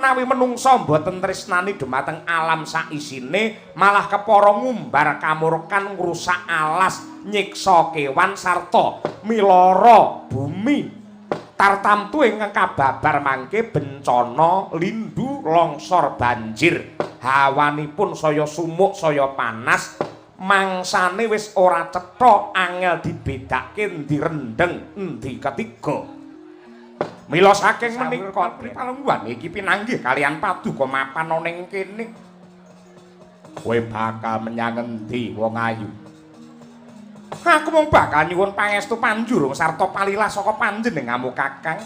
menawi menungsa mboten tresnani dumateng alam saisine malah kepara ngumbar kamurkan ngrusak alas nyiksa kewan sarta milara bumi tartamtu ingkang kababar mangke bencana lindu longsor banjir hawanipun saya sumuk saya panas mangsane wis ora cetha angel dibedake endi rendeng endi ketiga. Mila saking menika pripalungguhan iki pinanggih kalian paduka mapan ana ning kene. Kowe bakal menyang endi wong ayu? Aku mung bakal nyuwun pangestu panjurung sarta palilah saka panjenenganmu Kakang.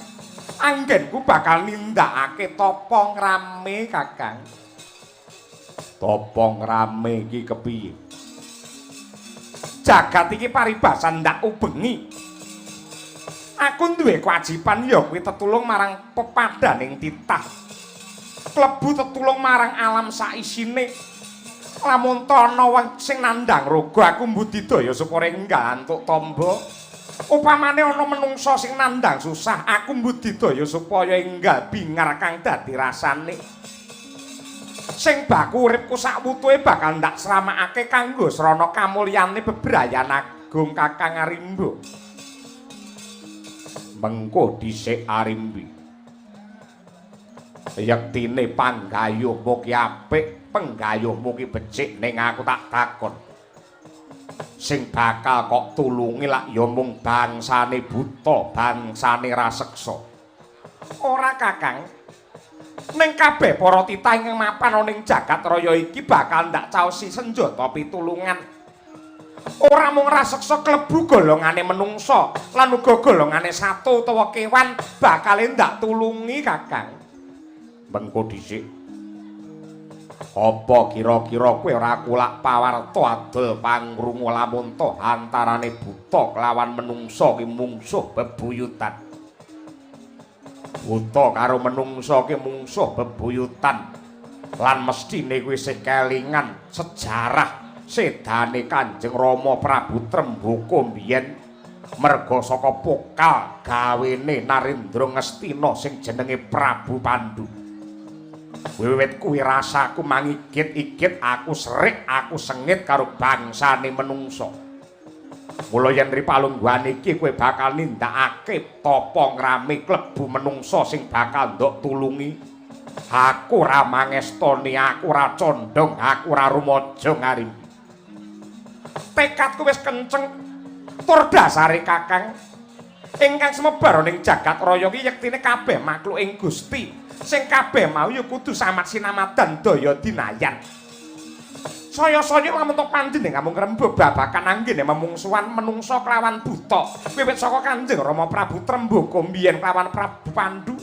Anggenku bakal nindakake tapa ngrame Kakang. Tapa ngrame iki kepiye? Jagat iki paribasan ndak ubengi. Aku duwe kewajiban ya kuwi tetulung marang pepadaning titah. Klebu tetulung marang alam saisine. Lamun ana wong sing nandhang raga aku mbudidaya supaya enggal antuk tamba. Upamane ana menungsa sing nandhang susah, aku mbudidaya supaya enggal bingar kang dadi rasane. Sing baku uripku sak wutuhe bakal ndak sramakake kanggo srana kamulyane bebrayan agung Kakang Arimba. Mengko dhisik Arimbi. Yektine panggayuhmu ki apik, penggayuhmu ki becik ning aku tak takon. Sing bakal kok tulungi lak ya mung bangsane buta, bangsane raseksa. Ora Kakang. Ning kabeh para titah ingkang mapan ning jagat raya iki bakal ndak caosi senjata pitulungan. Ora mung raseksa klebu golongane menungsa lan uga golongane sato utawa kewan bakal ndak tulungi Kakang. Mengko dhisik. Apa kira-kira kowe ora kulak pawarta adol pangrungu lamun to antarane buta kelawan menungsa ki mungsuh bebuyutan. Buta karo menungsa ki mungsuh bebuyutan lan mestine kowe isih kelingan sejarah sedane Kanjeng Rama Prabu Trembaka mbiyen merga saka pokal gawene Narendra Ngastina sing jenenge Prabu Pandhu. Wiwit kuwi rasaku mangigit-igit, aku serik, aku sengit karo bangsane menungsa. Mula yen ripalungguhan iki kowe bakal nindakake tapa ngrame klebu menungsa sing bakal ndok tulungi. Aku ora mangestoni, aku ora condong, aku ora rumaja ngarim. Tekadku wis kenceng tur dasare Kakang ingkang semebar ning jagat raya iki yektine kabeh makhluk ing Gusti sing kabeh mau ya kudu samat sinamadan daya dinayan. Saya-saya lamun to panjenengan ngrembug babakan anggene memungsuhan menungsa kelawan buta wiwit saka Kanjeng Rama Prabu Trembaka mbiyen kelawan Prabu Pandhu.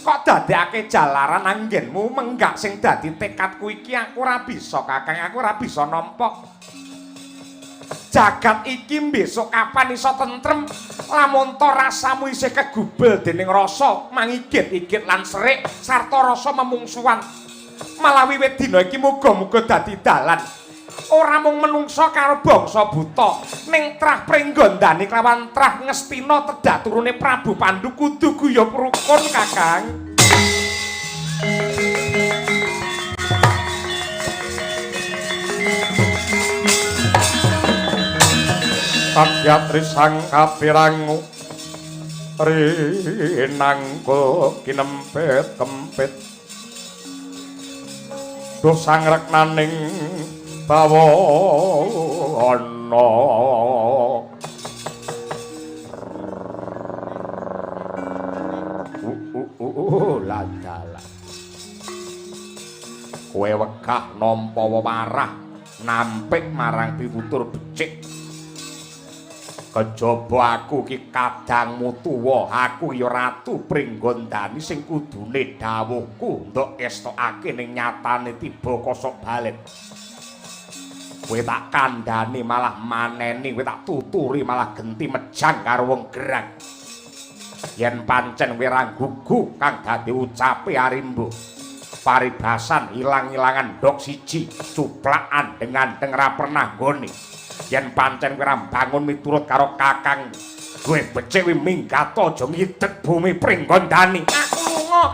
Kok dadekake jalaran anggenmu menggak sing dadi tekadku iki aku ora bisa Kakang, aku ora bisa nampa. Jagat iki besok kapan iso tentrem lamun to rasamu isih kegubel dening rasa mangigit-igit lan serik sarta rasa memungsuhan. Malah wiwit dina iki muga-muga dadi dalan. Ora mung menungsa karo bangsa buta, ning trah pringgondani kelawan trah Ngastina tedhak turune Prabu Pandhu kudu guyub rukun Kakang. Kagyatri sang kapirangu rinangkul kinempet-kempet dosang reknaning bawana ladalah kowe wegah nampa wewarah nampik marang piwutur becik. Kejaba aku ki kadangmu tuwa, aku ya ratu Pringgondani sing kudune dawuhku ndok estokake ning nyatane tiba kosok balen. Kowe tak kandhani malah maneni, kowe tak tuturi malah genti mejang karo wong gerang. Yen pancen kowe ra gugu kang dadi ucape Arimba. Paribasan ilang-ilangan ndok siji, cuplakan dengan ra pernah nggone. Yen pancen kowe bangun miturut karo Kakang, kowe becik wi minggat aja ngideg bumi Pringgondani. Aku lunga.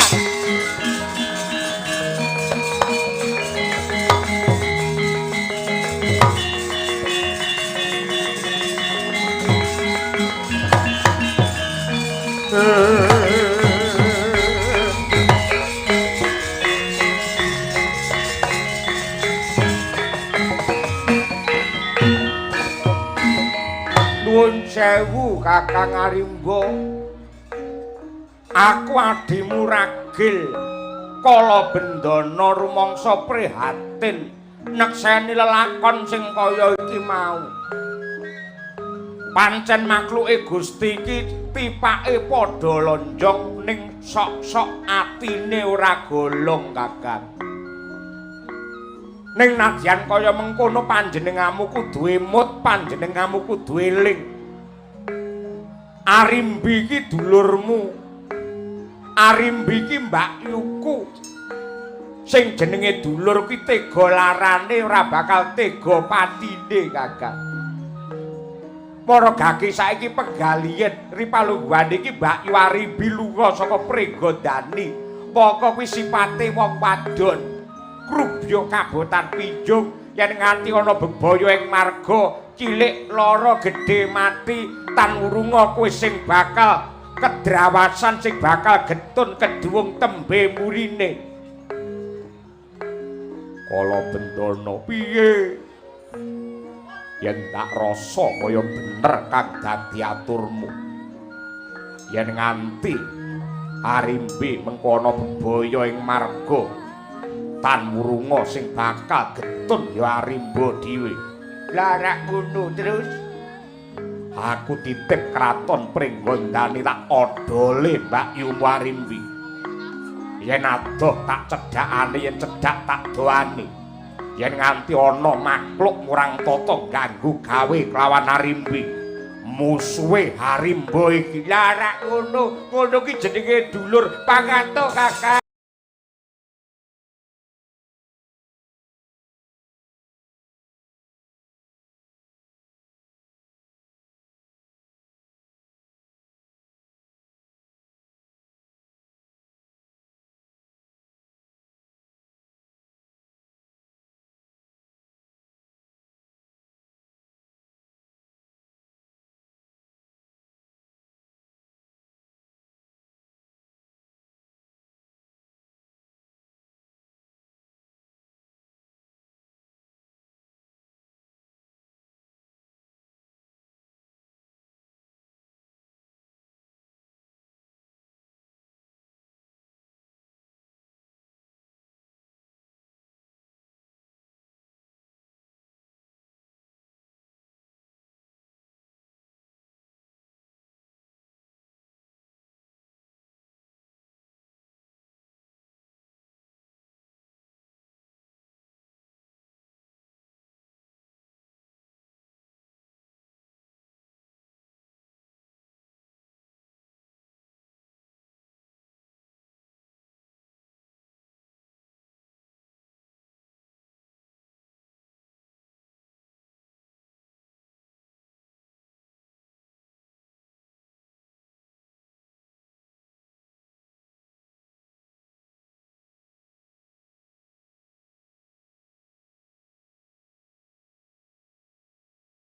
sewu Kakang Arimba. Aku adimu ragil kala bendana rumangsa prihatin nekseni lelakon sing kaya iki mau. Pancen makluke Gusti iki tipake padha lonjong ning sok-sok atine ora golong Kakang. Ning nadyan kaya mengkono panjenenganmu kudu emut, panjenenganmu kudu eling. Arimbi iki dulurmu. Arimbi iki Mbak Yuku. Sing jenenge dulur kuwi tega larane ora bakal tega patine Kakang. Para gaki saiki penggalian ripalungguhan iki Mbak Yu Arimbi lunga saka Pregodani. Pokok kuwi sipate wong wadon. Krubya kabotan Pinjung yen nganti ana bebaya ing marga cilik lara gedhe mati tan urunga kowe sing bakal kedrawasan sing bakal getun keduwung tembe murine. Kala bendana piye? Yen tak rasa kaya bener kang dadi aturmu. Yen nganti Arimbi mengkono bebaya ing marga tan murunga sing bakal getun ya Arimba dhewe. Lah rak ngono terus aku titip kraton Pringgondani tak odole Mbak Yu Arimbi. Yen adoh tak cedhakane, yen cedhak tak doani. Yen nganti ana makhluk murang tata ganggu gawe kelawan Arimbi, musuhe Arimba iki. Lah rak ngono, ngono ki jenenge dulur pangato Kakang.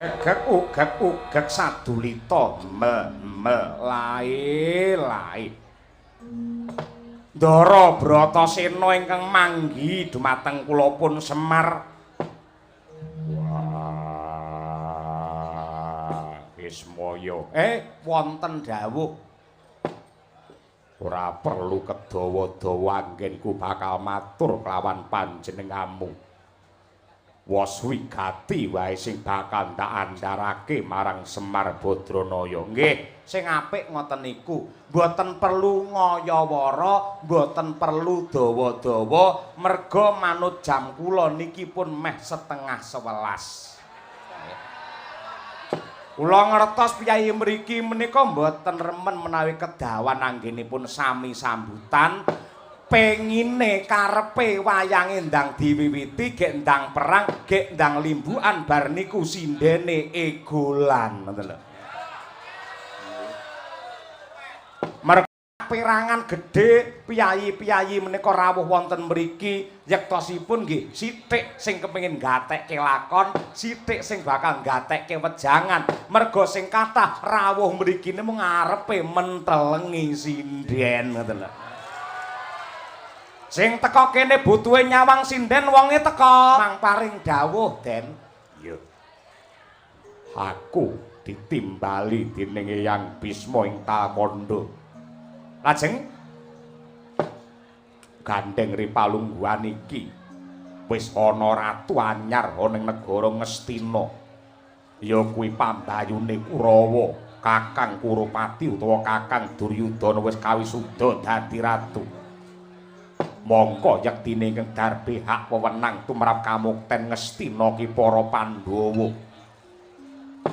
Ugek sadulita lae. Ndara Bratasena ingkang manggi dumateng kula pun Semar. Wah, Kismaya. Wonten dawuh. Ora perlu kedawa-dawa anggenku bakal matur kelawan panjenenganmu. Was wigati wae sing bakal tak andharake marang Semar Badranaya. Nggih, sing apik ngoten niku. Mboten perlu ngayawara, mboten perlu dawa-dawa, merga manut jam kula niki pun meh 10:30. Kula ngertos piyayi mriki menika mboten remen menawi kedawan anggenipun sami sambutan. Pengine karepe wayange ndang diwiwiti gek ndang perang gek ndang limbukan bar niku sindene egolan ngoten lho. Perangan gedhe piyayi-piyayi menika rawuh wonten mriki yektosipun nggih sithik sing kepengin gatekke lakon, sithik sing bakal gatekke wejangan. Merga sing kathah rawuh mriki mung ngarepe mentelengi sinden ngoten lho. Sing teka kene butuhe nyawang sinden wonge teka mang paring dawuh Den. Iya. Aku ditimbali dening Eyang Bisma ing Talkanda. Lajeng gandeng ripalungguhan iki wis ana ratu anyar ana ing negara Ngastina. Ya kuwi pambayune Kurawa, Kakang Kurupati utawa Kakang Duryudana wis kawisuda dadi ratu. Mongko yektine ingkang darbe hak wewenang tumrap kamukten Ngastina ki para Pandhawa.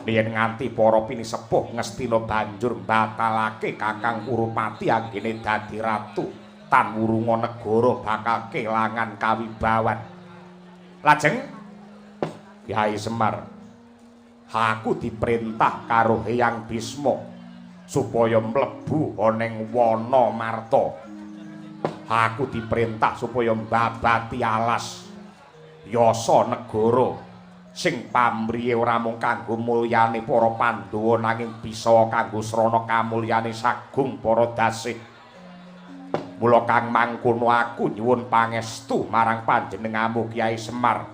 Yen nganti para pinisepuh Ngastina banjur mbatalake Kakang Kurupati anggene dadi ratu, tan wurunga negara bakal kelangan kawibawan. Lajeng Kyai Semar, aku diperintah karo Hyang Bisma supaya mlebu ana ing wana Marta. Aku diperintah supaya mbabati alas yasa negara sing pamriye ora mung kanggo mulyane para Pandhawa nanging bisa kanggo srana kamulyane sagung para dasih. Mula kang mangkono aku nyuwun pangestu marang panjenenganmu Kyai Semar.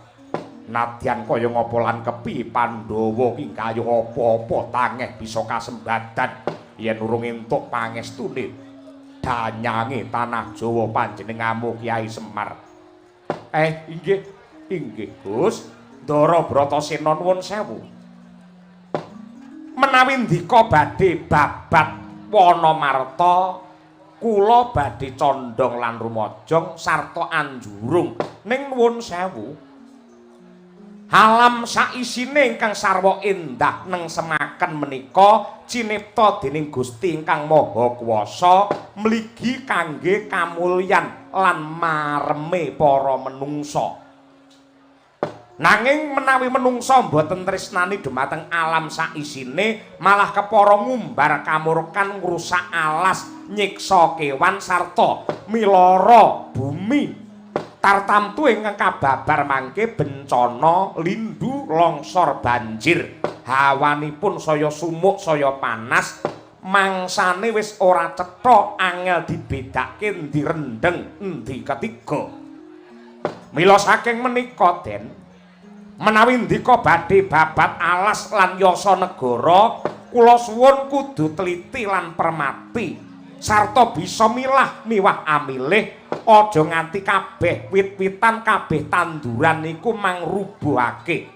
Nadyan kaya ngapa lan kepi Pandhawa ki kaya apa-apa tangeh bisa kasembadan yen urung entuk pangestune danyange tanah Jawa panjenenganmu Kyai Semar. Inggih Gus. Ndara Bratasena nuwun sewu. Menawi ndika badhe babat wana Marta, kula badhe condong lan rumajang sarta anjurung ning nuwun sewu. Alam saisine ingkang sarwa endah nengsemaken menika cinipta dening Gusti ingkang Maha Kuwasa mligi kangge kamulyan lan mareme para menungsa. Nanging menawi menungsa boten tresnani dumateng alam saisine malah kepara ngumbar kamurkan ngrusak alas nyiksa kewan sarta milara bumi. Tartamtu ingkang kababar mangke bencana lindu longsor banjir hawanipun saya sumuk saya panas mangsane wis ora cetha angel dibedake endi rendeng endi ketiga. Mila saking menika Den menawi ndika badhe babat alas lan yasa negara kula suwun kudu teliti lan permati sarta bisa milah miwah amilih aja nganti kabeh wit-witan kabeh tanduran niku mangrubuhake.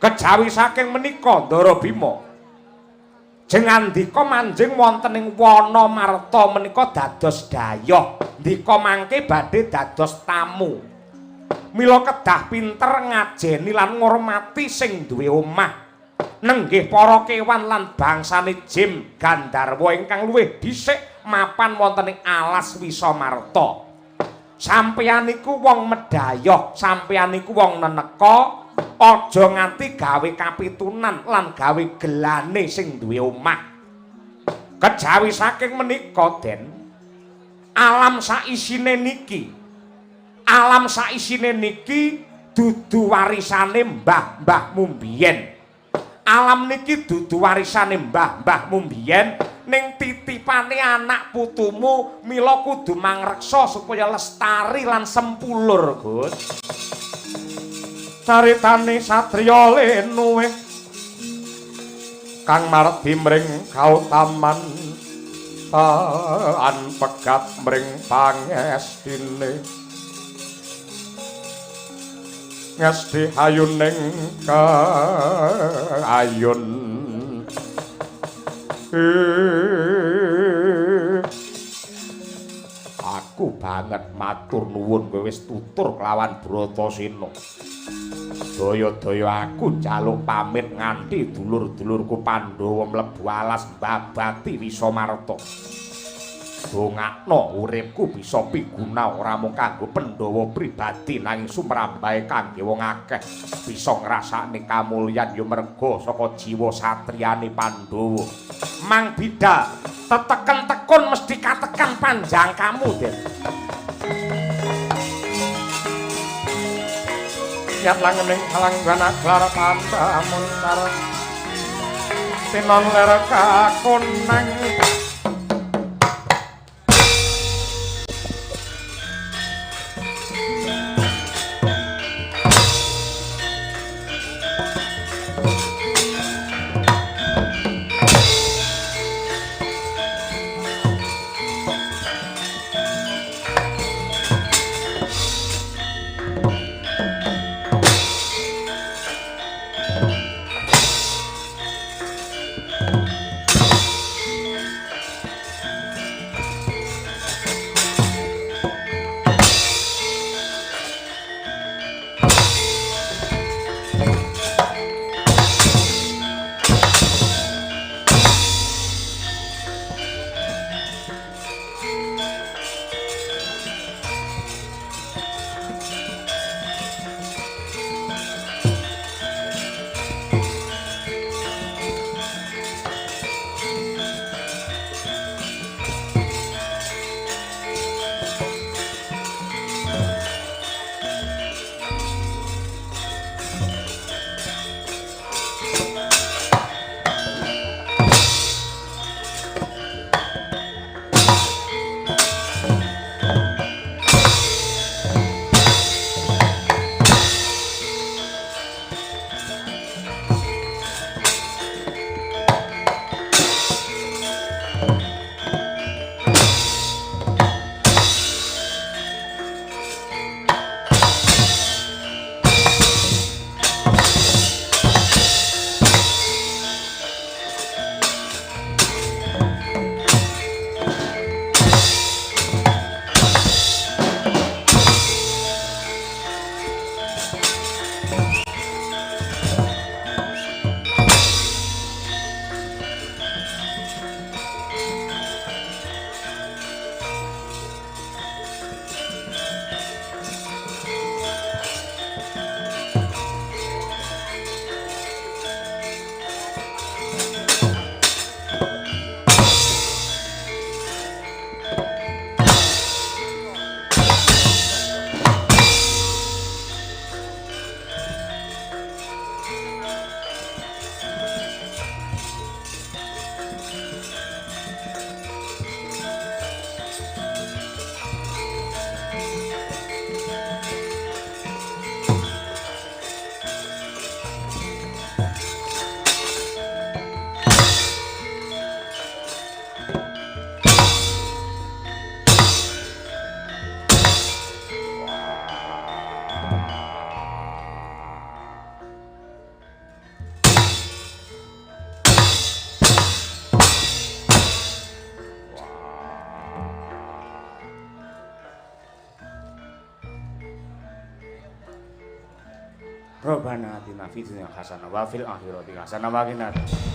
Kejawi saking menika Ndara Bima jengandika manjing wonten ing wana Marta menika dados dayoh ndika mangke badhe dados tamu. Mila kedah pinter ngajeni lan ngurmati sing duwe omah. Nenggih para kewan lan bangsane jim Gandharwa ingkang luwih dhisik mapan wonten ing alas Wisamarta. Sampeyan niku wong medayoh, sampeyan niku wong neneka, aja nganti gawe kapitunan lan gawe gelane sing duwe omah. Kejawi saking menika Den, alam saisine niki dudu warisane mbah-mbahmu mbiyen. Alam niki dudu warisane mbah-mbahmu mbiyen ning titipane anak putumu mila kudu mangreksa supaya lestari lan sempulur, Gus. Caritane satriya lenuwe kang mardi mring kautaman an pegat mring pangestine ngesti ayuning kaayun aku banget matur nuwun kowe wis tutur kelawan Bratasena. Daya-daya aku jaluk pamit nganti dulur-dulurku Pandhawa mlebu alas mbabati Wisamarta. Dongakno uripku bisa piguna ora mung kanggo Pandhawa pribadi nanging sumrambahe kangge wong akeh bisa ngrasakne kamulyan ya merga saka jiwa satriyane Pandhawa. Mang Bidal teteken tekun mesti katekan panjang kamu, Den. Nyat langening kalanggana klar pandamun karo sinon ler kakunang Rabbana atina fid dunya hasanah wa fil akhirati hasanah wa qina adzabannar.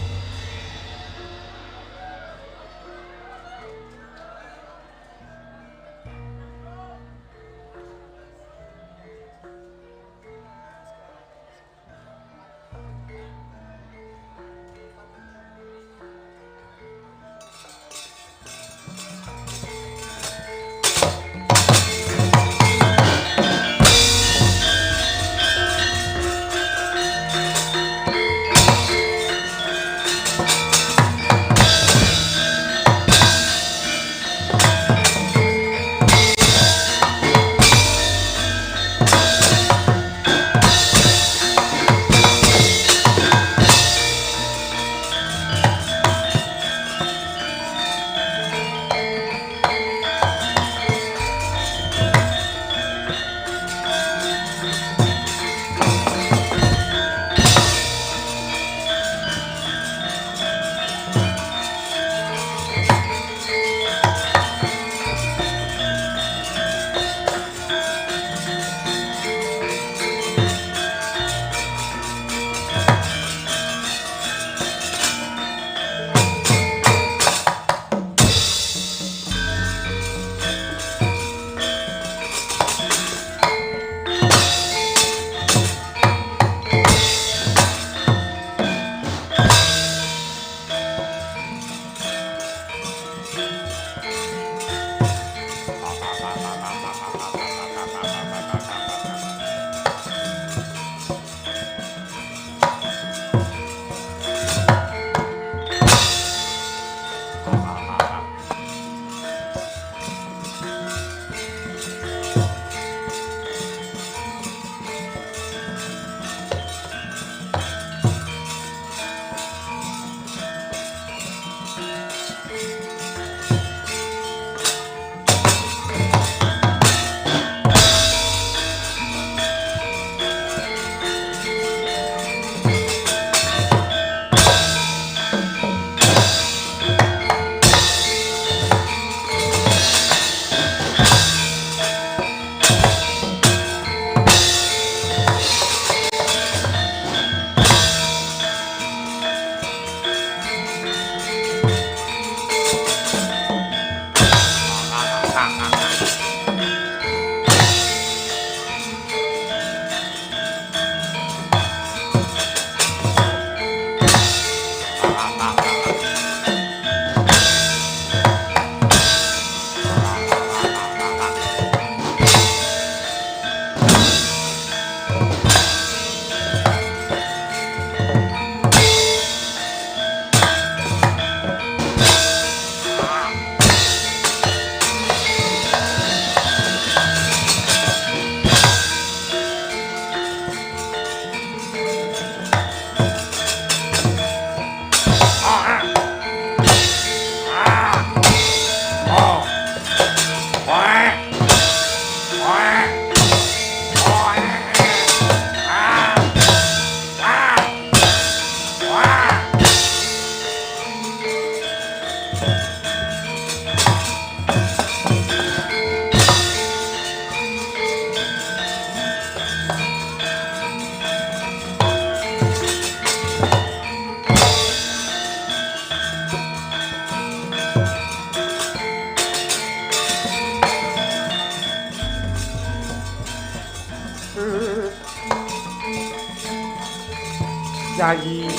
Yayi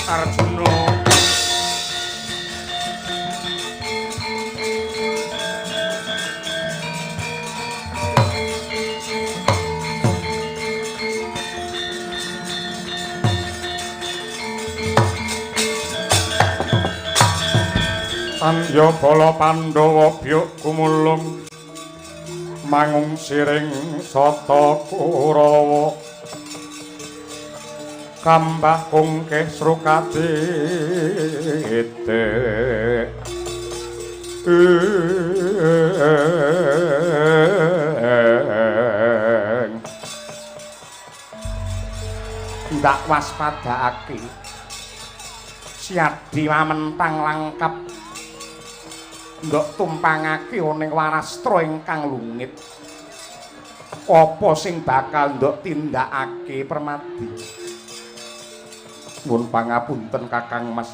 Arjuna Pandya bala Pandhawa byuk kumulung mangung siring sata Kurawa kambah kungkeh srukadite ndak waspadakake siadi wamentang langkap ndok tumpangake ning warastra ingkang lungit Apa sing bakal nduk tindakake Permadi? Nuwun pangapunten Kakang Mas.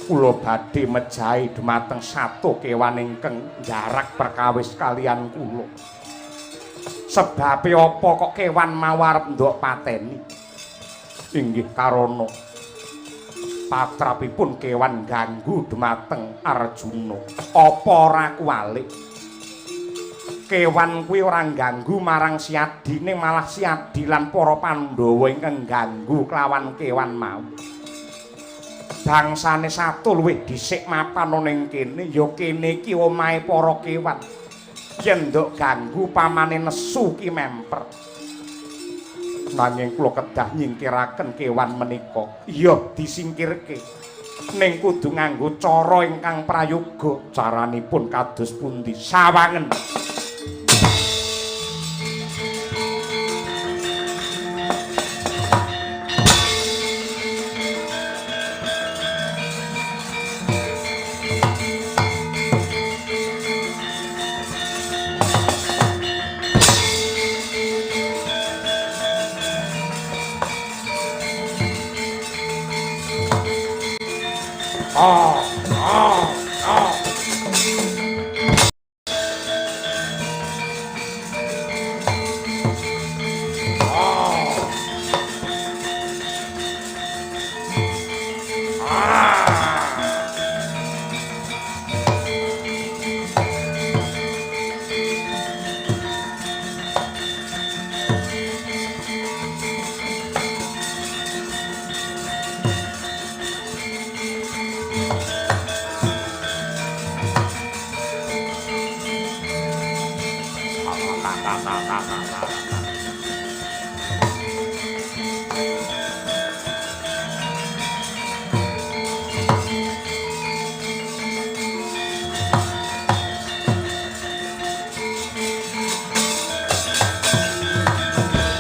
Kula badhe mejahi dhumateng satu kewan ingkang jarak perkawis kalian kula. Sebabe apa kok kewan mau arep nduk pateni? Inggih karana patrapipun kewan ganggu dhumateng Arjuna. Apa ora kuwalik? Kewan kuwi ora ganggu marang Siadi, ning malah Siadi lan para Pandhawa ingkang ganggu kelawan kewan mau. Bangsane satu luwih dhisik mapan ning kene, ya kene iki omahe para kewan. Yen nduk ganggu pamane nesu ki memper. Nanging kula kedah nyingkiraken kewan menika. Iya disingkirke. Ning kudu nganggo cara ingkang prayoga. Caranipun kados pundi? Sawangen.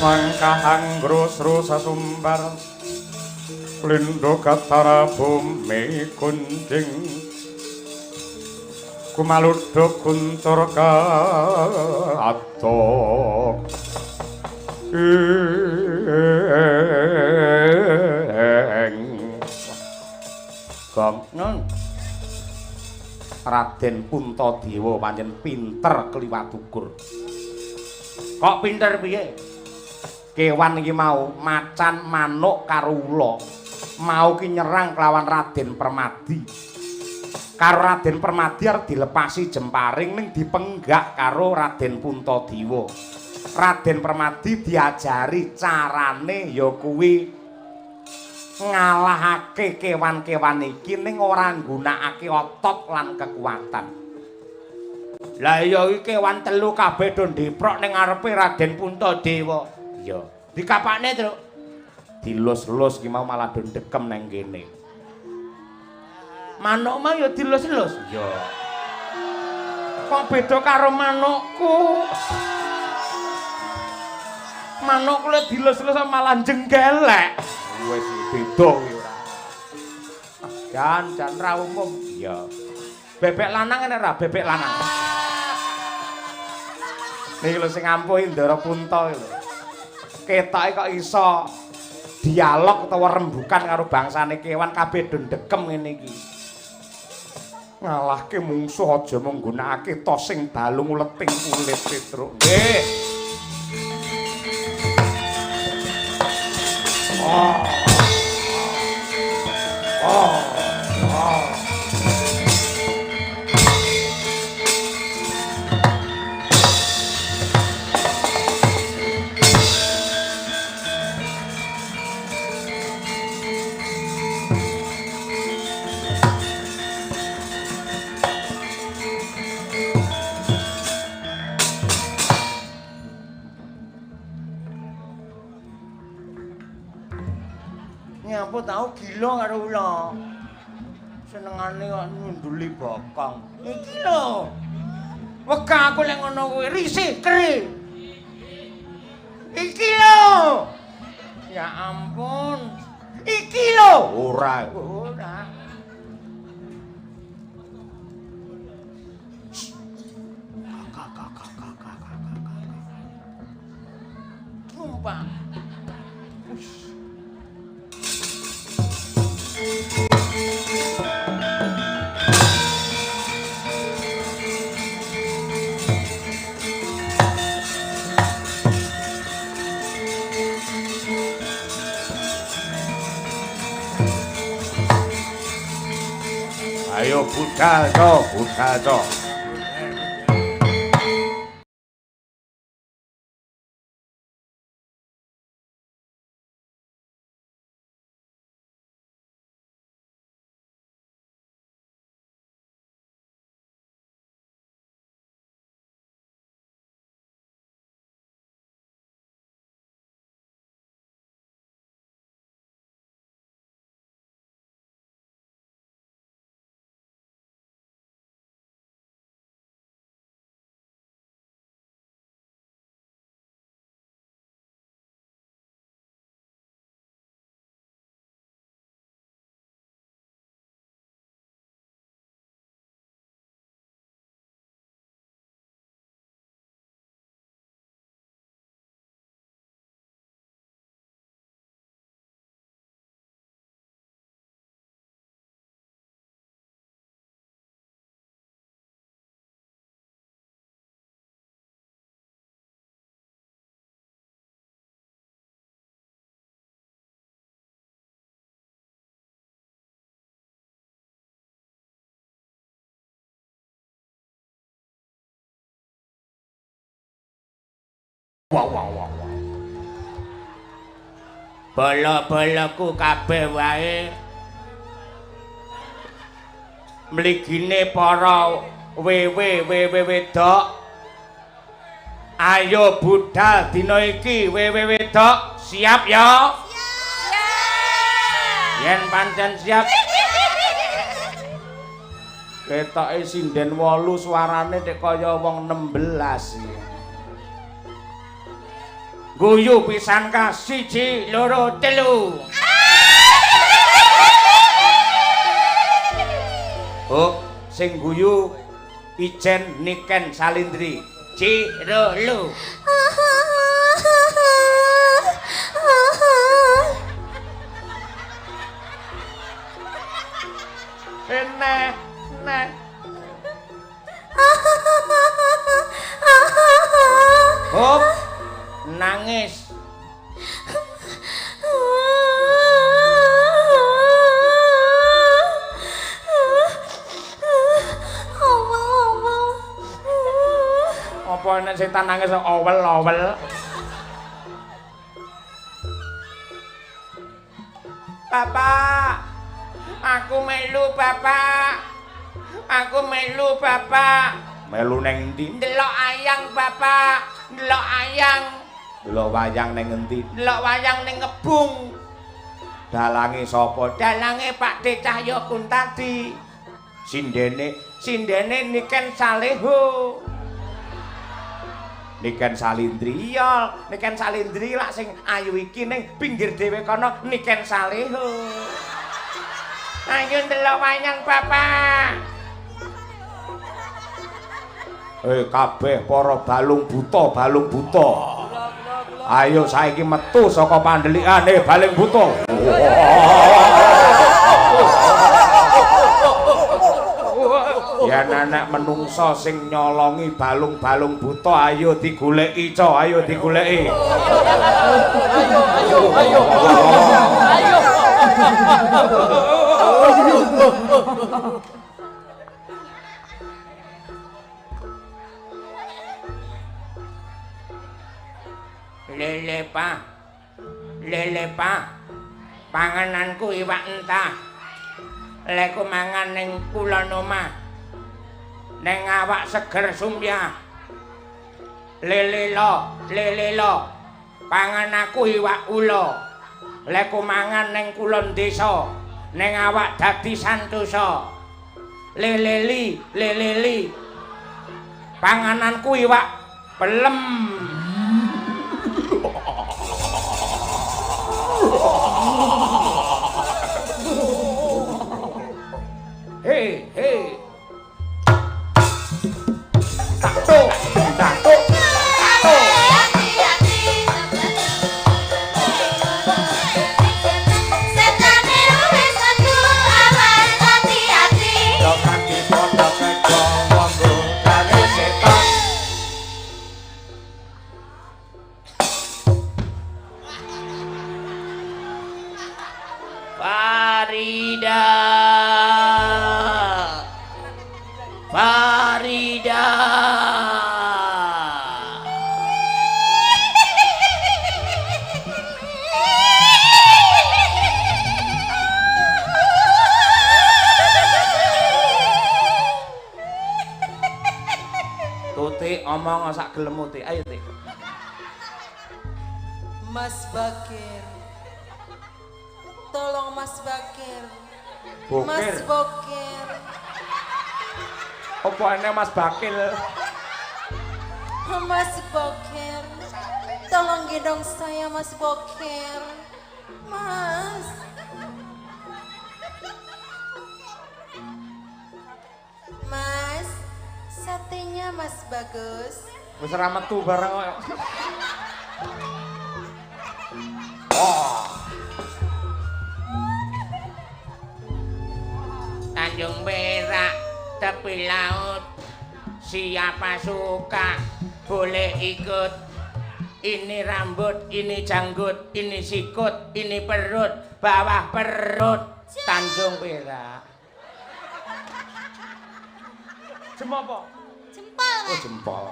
Mangkahang grus-rus sasumbar Lindo katara bumi kunjing Kumaluduk kuntur ka atok Gong Raden Puntadewa pancen pinter kliwat ukur. Kok pinter piye? Kewan iki mau macan manuk karo ula mau ki nyerang kelawan Raden Permadi. Karo Raden Permadi arep dilepasi jemparing ning dipenggak karo Raden Puntadewa. Raden Permadi diajari carane ya kuwi ngalahake kewan-kewan iki ning ora nggunakake otot lan kekuatan. Lah iya iki kewan telu kabeh do ndeprok ning ngarepe Raden Puntadewa. Ya, dikapakne, Truk. Dilus-lus ki mau malah do ndekem nang kene. Manuk mah ya dilus-lus. Ya. Kok beda karo manukku? Manuk kuwi dilus-lus malah jenggelek. Wis beda kuwi ora. Jan ra umum. Ya. Bebek lanang ngene ra, bebek lanang. Niki lho sing ampuh Ndara Punta lho. Ketoke kok iso dialog utawa rembukan karo bangsane kewan kabeh do ndekem ngene iki. Ngalahke mungsuh aja mung nggunakake tos sing balung uleting kulit Petruk. Nggih. Nyapa tau gila karo ula. Senengane kok nyunduli bokong. Iki lho. Wegah aku lek ngono kuwi risih keri. Iki lho. Ya ampun. Iki lho. Ora. Pak. Ayo budal to, budal to. Wow. Bala-balaku kabeh wae mligine para wedok. Ayo budal dina iki wedok, siap ya? Siap. Yen pancen siap. Ketoke sinden 8 suarane nek kaya wong 16. Guyu pisan ka 1 2 3. Oh, sing guyu Ijen Niken Salindri. Cirelu. Nah. Hop. Nangis. Apa nek setan nangis owel. Bapak. Aku melu, Bapak. Melu neng ndi? Ndelok ayang, Bapak. Ndelok ayang. Delok wayang ning endi? Delok wayang ning Ngebung. Dalange sapa? Dalange Pakde Cahya Kuntadi. Sindene Niken Saleho. Niken Salindri. Iya, Niken Salindri lak sing ayu iki ning pinggir dhewe kono Niken Saleho. Ayo ndelok wayang, Bapak. Kabeh para balung buta. Ayo saiki metu saka pandelikane baling buta. Yen anak menungso sing nyolongi balung-balung buta ayo digoleki, ayo digoleki. Ayo. Lele pa. Pangananku iwak entah. Leku mangan ning kulon omah. Ning awak seger sumpya. Lele lo. Pangan aku iwak ula. Leku mangan ning kulon desa. Ning awak dadi santosa. Lele li. Pangananku iwak pelem. Hei. Tato. Farida. Farida. Tuti omong sak gelem Tuti. Ayo Tik. Mas Bakir. Tolong Mas Bakir. Bokir. Mas Bokir. Apa ene Mas Bakil? Mas Bokir. Tolong gendong saya Mas Bokir. Mas. Mas. Satenya Mas Bagus. Wis ora metu bareng kok. Oh. Tanjung Perak, tepi laut. Siapa suka boleh ikut. Ini rambut, ini janggut, ini sikut, ini perut, bawah perut. Tanjung Perak. Jempol apa? Jempol. Oh jempol.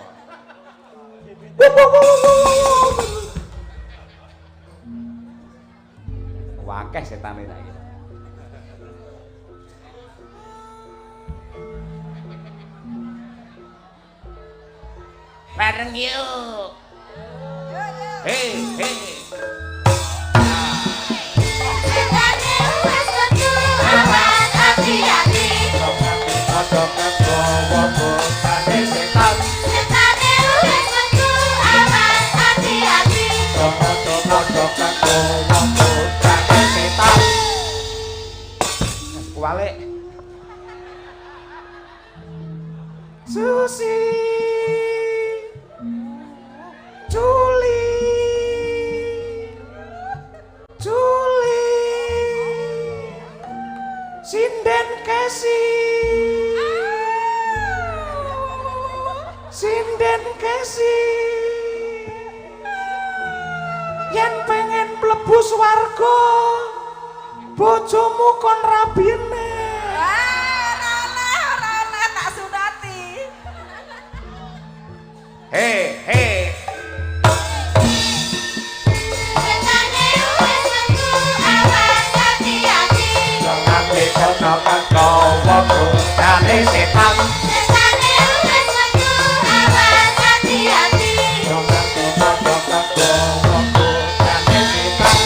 Wakeh setane saiki. Bareng yuk. Hei, hei. Walik. Susi. Juli. Juli. Sinden Kesi. Sinden Kesi. Yen pengen mlebu swarga. Bojomu kon rabine. Rana tak sunati. Hei, hei. Jangan dikonokan kowo godane setan. Jangan dikonokan kowo godane setan.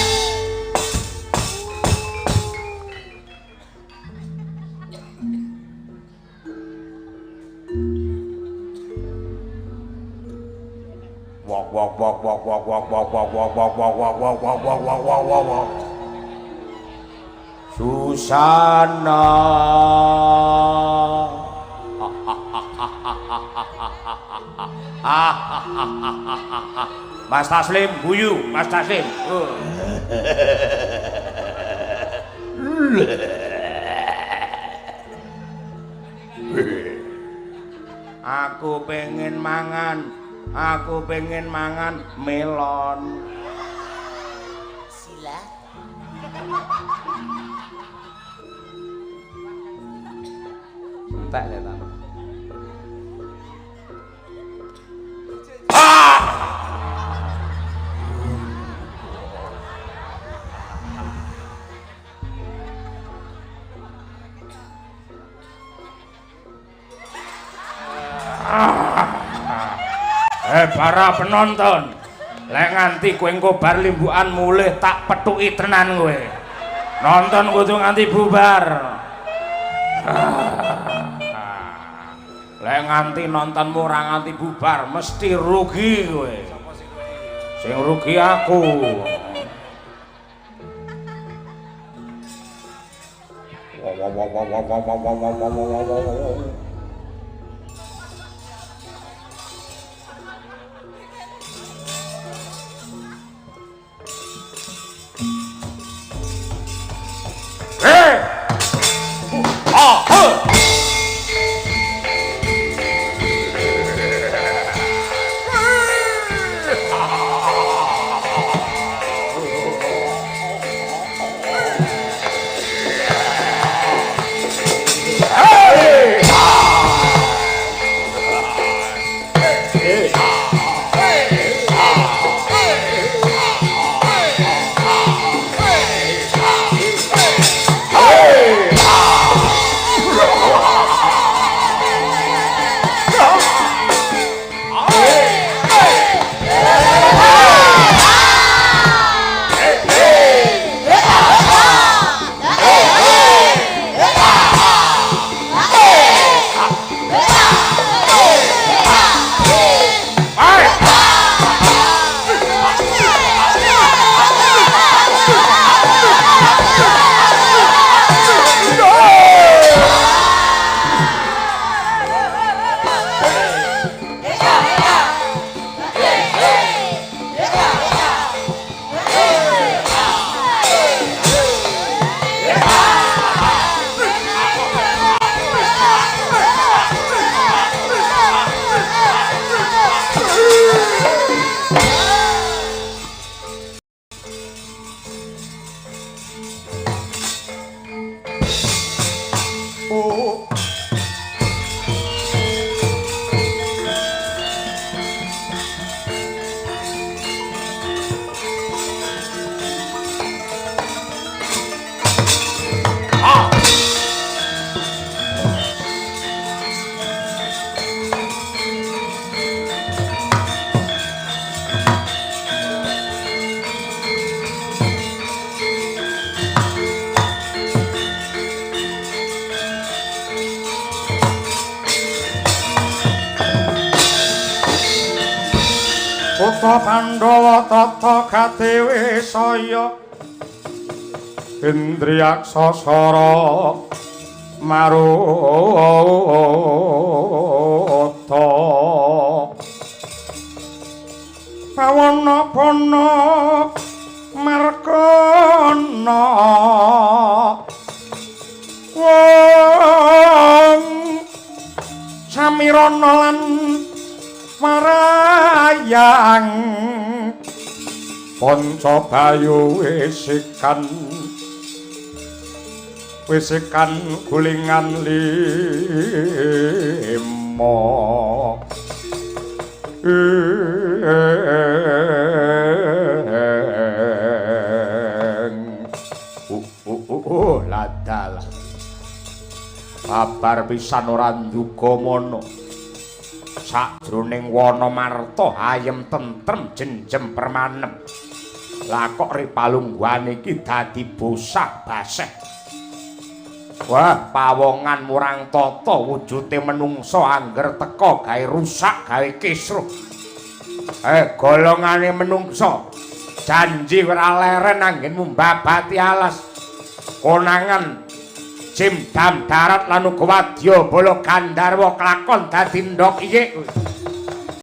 Wok wok wok wok wok wok wok wok wok wok wok wok wok wok wok wok wok wok wok. Susana. Mas Taslim guyu, Mas Taslim. Aku pengen mangan melon. Sila. Entek setan. Para penonton, lek nganti kowe engko bar limbukan mulih tak pethuki tenan kowe. Nonton kudu nganti bubar. Lek nganti nontonmu ora nganti bubar mesti rugi kowe. Sing rugi aku. Putra Pandhawa tata gadewe saya Indriyaksasara maruta pawana-pana markana wong samirana lan marayang Pancabayu wisikan gulingan lima ladalah babar pisan ora nduga mono sajroning wana marta ayem tentrem jenjem permanem lah kok ripalungguhan iki dadi bosak baseh wah pawongan murang tata wujude menungsa angger teka gawe rusak gawe kisruh golongane menungsa janji ora leren anggenmu mbabati alas konangan Jim Dam darat lan uga wadya bala Gandharwa klakon dadi ndok iki